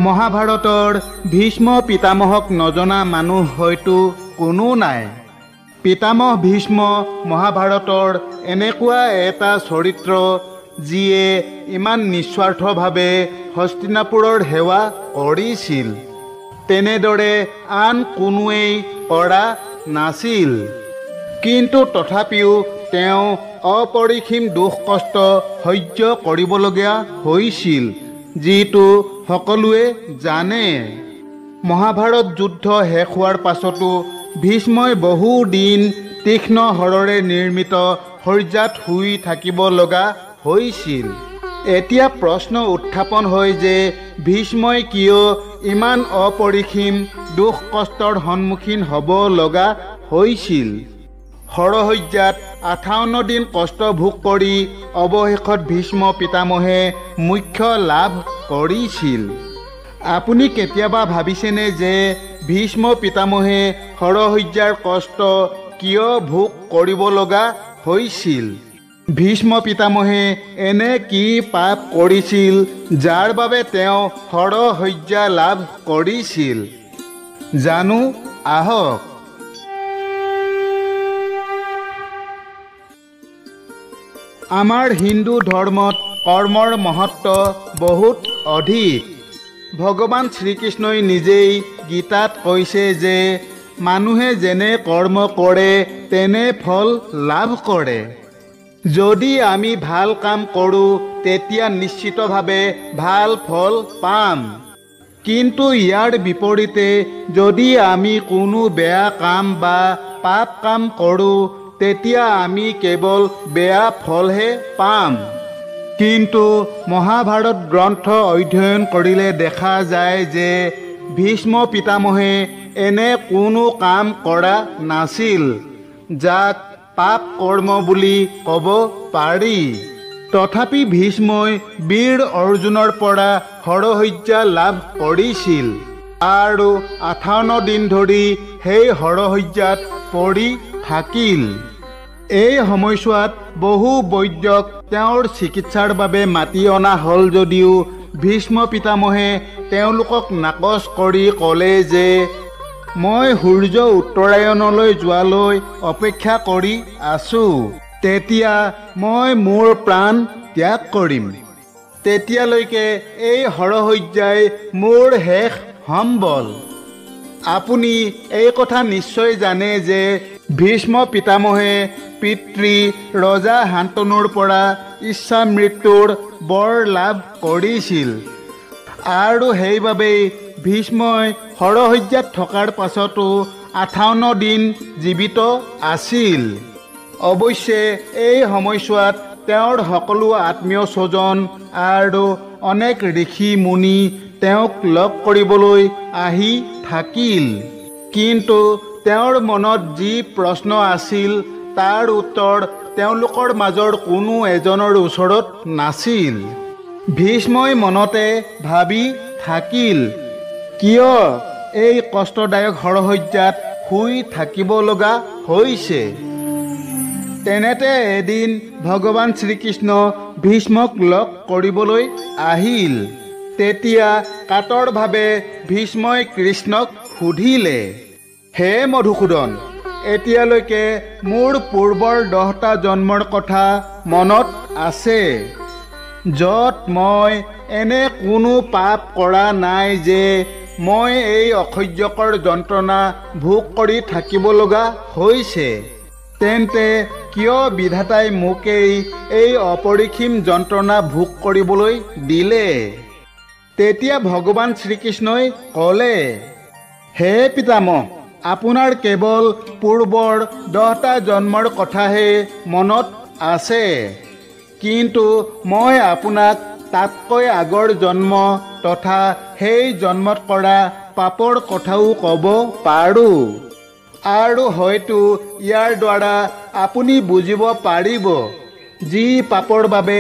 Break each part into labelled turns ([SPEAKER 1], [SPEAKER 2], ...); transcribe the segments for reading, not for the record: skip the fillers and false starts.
[SPEAKER 1] মহাভাৰতৰ ভীষ্ম পিতামহক নজনা মানুহ হয়তো কোনো নাই। পিতামহ ভীষ্ম মহাভাৰতৰ এনেকুৱা এটা চৰিত্ৰ যিয়ে ইমান নিস্বাৰ্থভাৱে হস্তিনাপুৰৰ সেৱা কৰিছিল, তেনেদৰে আন কোনোৱেই কৰা নাছিল। কিন্তু তথাপিও তেওঁ অপৰিসীম দুখ কষ্ট সহ্য কৰিবলগীয়া হৈছিল, যিটো সকলোৱে জানে। মহাভাৰত যুদ্ধ শেষ হোৱাৰ পাছতো ভীষ্মই বহু দিন তীক্ষ্ণ হৰেৰে নিৰ্মিত শয্যাত শুই থাকিব লগা হৈছিল। এতিয়া প্ৰশ্ন উত্থাপন হয় যে ভীষ্মই কিয় ইমান অপৰিসীম দুখ কষ্টৰ সন্মুখীন হ'ব লগা হৈছিল। শৰশয্যাত 58 দিন কষ্ট ভোগ কৰি অৱশেষত ভীষ্ম পিতামহে মোক্ষ লাভ কৰিছিল। আপুনি কেতিয়াবা ভাবিছেনে যে ভীষ্ম পিতামহে শৰশয্যাৰ কষ্ট কিয় ভোগ কৰিব লগা হৈছিল? ভীষ্ম পিতামহে এনে কি পাপ কৰিছিল যাৰ বাবে তেওঁ শৰশয্যা লাভ কৰিছিল? জানো আহক। আমাৰ হিন্দু ধৰ্মত কৰ্মৰ মহত্ব বহুত অধিক। ভগৱান শ্ৰীকৃষ্ণই নিজেই গীতাত কৈছে যে মানুহে যেনে কৰ্ম কৰে তেনে ফল লাভ কৰে। যদি আমি ভাল কাম কৰোঁ তেতিয়া নিশ্চিতভাৱে ভাল ফল পাম। কিন্তু ইয়াৰ বিপৰীতে যদি আমি কোনো বেয়া কাম বা পাপ কাম কৰোঁ তেতিয়া আমি কেৱল বেয়া ফলহে পাম। কিন্তু মহাভাৰত গ্ৰন্থ অধ্যয়ন কৰিলে দেখা যায় যে ভীষ্ম পিতামহে এনে কোনো কাম কৰা নাছিল যাক পাপ কৰ্ম বুলি ক'ব পাৰি। তথাপি ভীষ্মই বীৰ অৰ্জুনৰ পৰা শৰশয্যা লাভ কৰিছিল আৰু 58 দিন ধৰি সেই শৰশয্যাত পৰি থাকিল। এই সময়ছোৱাত বহু বৈদ্যক তেওঁৰ চিকিৎসাৰ বাবে মাতি অনা হ'ল যদিও ভীষ্ম পিতামহে তেওঁলোকক নাকচ কৰি ক'লে যে মই সূৰ্য উত্তৰায়ণলৈ যোৱালৈ অপেক্ষা কৰি আছোঁ, তেতিয়া মই মোৰ প্ৰাণ ত্যাগ কৰিম। তেতিয়ালৈকে এই শৰশয্যাই মোৰ শেষ সম্বল। আপুনি এই কথা নিশ্চয় জানে যে ভীষ্ম পিতামহে পিতৃ ৰজা শান্তনুৰ পৰা ইচ্ছা মৃত্যুৰ বৰ লাভ কৰিছিল আৰু সেইবাবেই ভীষ্মই শৰশয্যাত থকাৰ পাছতো 58 দিন জীৱিত আছিল। অৱশ্যে এই সময়ছোৱাত তেওঁৰ সকলো আত্মীয় স্বজন আৰু অনেক ঋষি মুনি তেওঁক লগ কৰিবলৈ আহি থাকিল। কিন্তু তেওঁৰ মনত যি প্ৰশ্ন আছিল তাৰ উত্তৰ তেওঁলোকৰ মাজৰ কোনো এজনৰ ওচৰত নাছিল। ভীষ্মই মনতে ভাবি থাকিল, কিয় এই কষ্টদায়ক শৰশয্যাত শুই থাকিব লগা হৈছে। তেনেতে এদিন ভগৱান শ্ৰীকৃষ্ণ ভীষ্মক লগ কৰিবলৈ আহিল। তেতিয়া কাতৰভাৱে ভীষ্মই কৃষ্ণক সুধিলে, হে মধুসূদন, এতিয়ালৈকে মোৰ পূৰ্বৰ 10টা জন্মৰ কথা মনত আছে, য'ত মই এনে কোনো পাপ কৰা নাই যে মই এই অসহ্যকৰ যন্ত্ৰণা ভোগ কৰি থাকিব লগা হৈছে। তেন্তে কিয় বিধাতাই মোকেই এই অপৰিসীম যন্ত্ৰণা ভোগ কৰিবলৈ দিলে? তেতিয়া ভগৱান শ্ৰীকৃষ্ণই ক'লে, হে পিতামহ, আপোনাৰ কেৱল পূৰ্বৰ 10টা জন্মৰ কথাহে মনত আছে, কিন্তু মই আপোনাক তাতকৈ আগৰ জন্ম তথা সেই জন্মত কৰা পাপৰ কথাও ক'ব পাৰোঁ আৰু হয়তো ইয়াৰ দ্বাৰা আপুনি বুজিব পাৰিব যি পাপৰ বাবে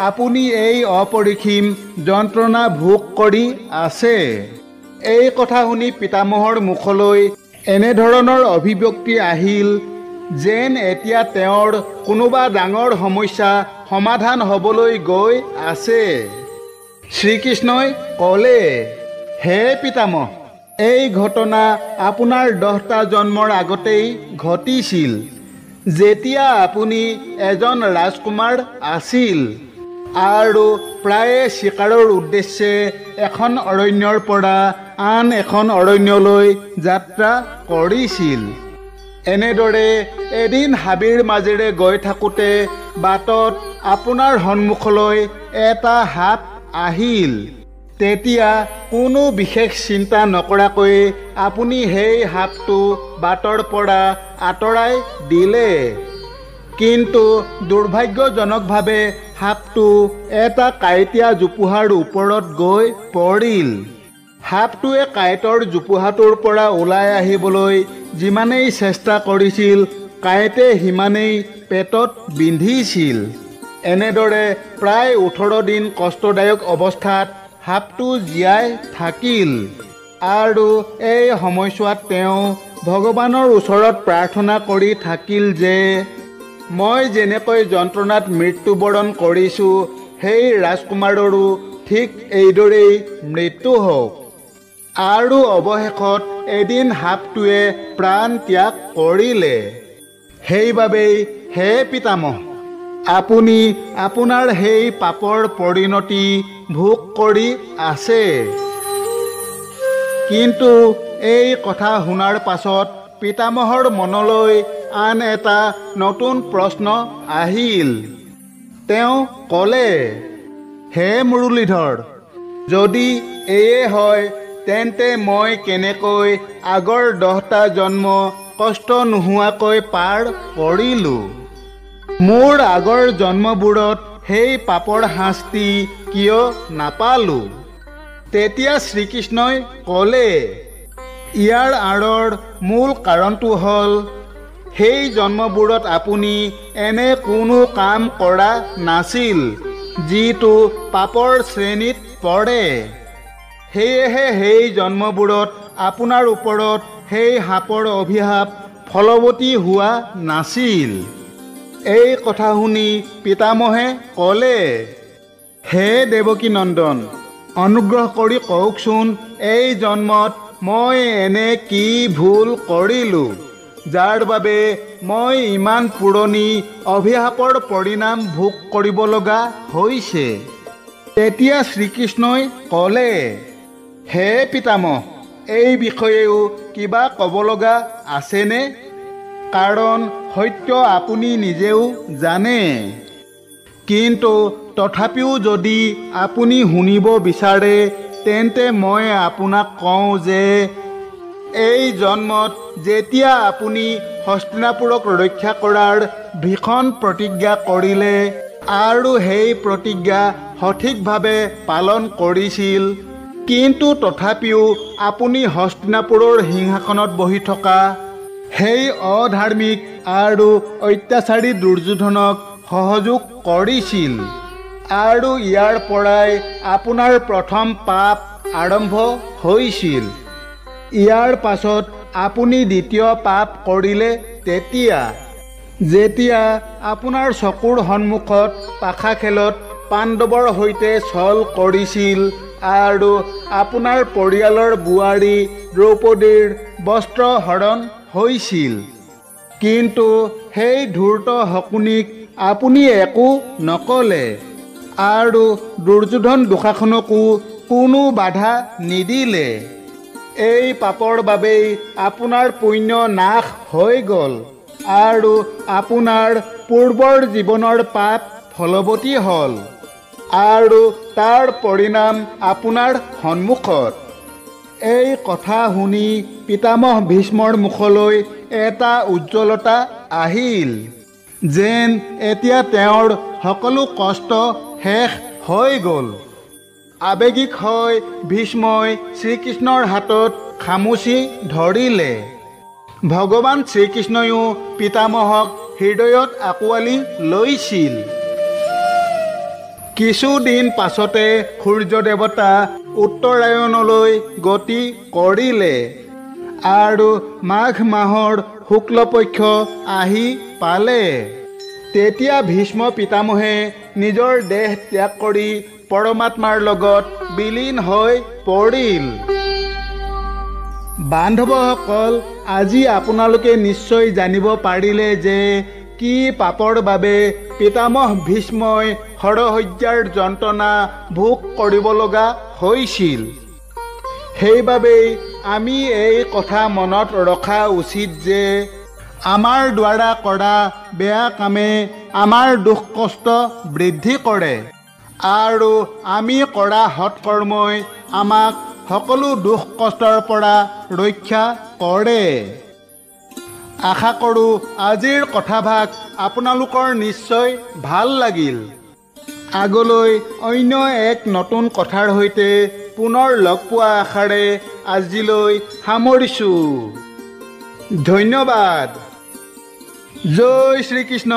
[SPEAKER 1] আপুনি এই অপৰিসীম যন্ত্ৰণা ভোগ কৰি আছে। এই কথা শুনি পিতামহৰ মুখলৈ এনেধৰণৰ অভিব্যক্তি আহিল যেন এতিয়া তেওঁৰ কোনোবা ডাঙৰ সমস্যা সমাধান হ'বলৈ গৈ আছে। শ্ৰীকৃষ্ণই ক'লে, হে পিতামহ, এই ঘটনা আপোনাৰ 10টা জন্মৰ আগতেই ঘটিছিল, যেতিয়া আপুনি এজন ৰাজকুমাৰ আছিল আৰু প্ৰায়ে চিকাৰৰ উদ্দেশ্যে এখন অৰণ্যৰ পৰা আন এখন অৰণ্যলৈ যাত্ৰা কৰিছিল। এনেদৰে এদিন হাবিৰ মাজেৰে গৈ থাকোঁতে বাটত আপোনাৰ সন্মুখলৈ এটা সাপ আহিল। তেতিয়া কোনো বিশেষ চিন্তা নকৰাকৈ আপুনি সেই সাপটো বাটৰ পৰা আঁতৰাই দিলে। কিন্তু দুৰ্ভাগ্যজনকভাৱে সাপটো এটা কাঁইটীয়া জোপোহাৰ ওপৰত গৈ পৰিল। সাপটোৱে কাঁইটৰ জোপোহাটোৰ পৰা ওলাই আহিবলৈ যিমানেই চেষ্টা কৰিছিল, কাঁইটে সিমানেই পেটত বিন্ধিছিল। এনেদৰে প্ৰায় 18 দিন কষ্টদায়ক অৱস্থাত সাপটো জীয়াই থাকিল আৰু এই সময়ছোৱাত তেওঁ ভগৱানৰ ওচৰত প্ৰাৰ্থনা কৰি থাকিল যে মই যেনেকৈ যন্ত্ৰণাত মৃত্যুবৰণ কৰিছোঁ, সেই ৰাজকুমাৰৰো ঠিক এইদৰেই মৃত্যু হওক। আৰু অৱশেষত এদিন সাপটোৱে প্ৰাণ ত্যাগ কৰিলে। সেইবাবেই হে পিতামহ, আপুনি আপোনাৰ সেই পাপৰ পৰিণতি ভোগ কৰি আছে। কিন্তু এই কথা শুনাৰ পাছত পিতামহৰ মনলৈ আন এটা নতুন প্ৰশ্ন আহিল। তেওঁ ক'লে, হে মুৰলীধৰ, যদি এয়ে হয় তেন্তে মই কেনেকৈ আগৰ 10টা জন্ম কষ্ট নোহোৱাকৈ পাৰ কৰিলোঁ? মোৰ আগৰ জন্মবোৰত সেই পাপৰ শাস্তি কিয় নাপালোঁ? তেতিয়া শ্ৰীকৃষ্ণই ক'লে, ইয়াৰ আঁৰৰ মূল কাৰণটো হ'ল সেই জন্মবোৰত আপুনি এনে কোনো কাম কৰা নাছিল যিটো পাপৰ শ্ৰেণীত পৰে। সেয়েহে সেই জন্মবোৰত আপোনাৰ ওপৰত সেই সাপৰ অভিশাপ ফলৱতী হোৱা নাছিল। এই কথা শুনি পিতামহে ক'লে, হে দেৱকী নন্দন, অনুগ্ৰহ কৰি কওকচোন, এই জন্মত মই এনে কি ভুল কৰিলোঁ যাৰ বাবে মই ইমান পুৰণি অভিশাপৰ পৰিণাম ভোগ কৰিব লগা হৈছে? তেতিয়া শ্ৰীকৃষ্ণই ক'লে, হে পিতামহ, এই বিষয়েও কিবা ক'ব লগা আছেনে? কাৰণ সত্য আপুনি নিজেও জানে। কিন্তু তথাপিও যদি আপুনি শুনিব বিচাৰে তেন্তে মই আপোনাক কওঁ যে এই জন্মত যেতিয়া আপুনি হস্তিনাপুৰক ৰক্ষা কৰাৰ ভীষণ প্ৰতিজ্ঞা কৰিলে আৰু সেই প্ৰতিজ্ঞা সঠিকভাৱে পালন কৰিছিল, কিন্তু তথাপিও আপুনি হস্তিনাপুৰৰ সিংহাসনত বহি থকা সেই অধাৰ্মিক আৰু অত্যাচাৰী দুৰ্যোধনক সহযোগ কৰিছিল আৰু ইয়াৰ পৰাই আপোনাৰ প্ৰথম পাপ আৰম্ভ হৈছিল। ইয়াৰ পাছত আপুনি দ্বিতীয় পাপ কৰিলে তেতিয়া, যেতিয়া আপোনাৰ চকুৰ সন্মুখত পাশা খেলত পাণ্ডৱৰ সৈতে ছল কৰিছিল আৰু আপোনাৰ পৰিয়ালৰ বোৱাৰী দ্ৰৌপদীৰ বস্ত্ৰ হৰণ হৈছিল। কিন্তু সেই ধূৰ্ত শকুনিক আপুনি একো নকলে আৰু দুৰ্যোধন দুষাসনকো কোনো বাধা নিদিলে। এই পাপৰ বাবেই আপোনাৰ পুণ্য নাশ হৈ গ'ল আৰু আপোনাৰ পূৰ্বৰ জীৱনৰ পাপ ফলৱতী হ'ল আৰু তাৰ পৰিণাম আপোনাৰ সন্মুখত। এই কথা শুনি পিতামহ ভীষ্মৰ মুখলৈ এটা উজ্জ্বলতা আহিল, যেন এতিয়া তেওঁৰ সকলো কষ্ট শেষ হৈ গ'ল। আৱেগিক হৈ ভীষ্মই শ্ৰীকৃষ্ণৰ হাতত খামুচি ধৰিলে। ভগৱান শ্ৰীকৃষ্ণয়ো পিতামহক হৃদয়ত আঁকোৱালি লৈছিল। কিছুদিন পাছতে সূৰ্য দেৱতা উত্তৰায়ণলৈ গতি কৰিলে আৰু মাঘ মাহৰ শুক্লপক্ষ আহি পালে। তেতিয়া ভীষ্ম পিতামহে নিজৰ দেহ ত্যাগ কৰি পৰমাত্মাৰ লগত বিলীন হৈ পৰিল। বান্ধৱসকল, আজি আপোনালোকে নিশ্চয় জানিব পাৰিলে যে কি পাপৰ বাবে পিতামহ ভীষ্মই হৰহত্যাৰ যন্ত্ৰণা ভোগ কৰিব লগা হৈছিল। সেইবাবেই আমি এই কথা মনত ৰখা উচিত যে আমাৰ দ্বাৰা কৰা বেয়া কামে আমাৰ দুখ কষ্ট বৃদ্ধি কৰে আৰু আমি কৰা সৎকৰ্মই আমাক সকলো দুখ কষ্টৰ পৰা ৰক্ষা কৰে। আশা কৰোঁ আজিৰ কথাভাগ আপোনালোকৰ নিশ্চয় ভাল লাগিল। আগলৈ অন্য এক নতুন কথাৰ সৈতে পুনৰ লগ পোৱা আশাৰে আজিলৈ সামৰিছোঁ। ধন্যবাদ। জয় শ্ৰীকৃষ্ণ।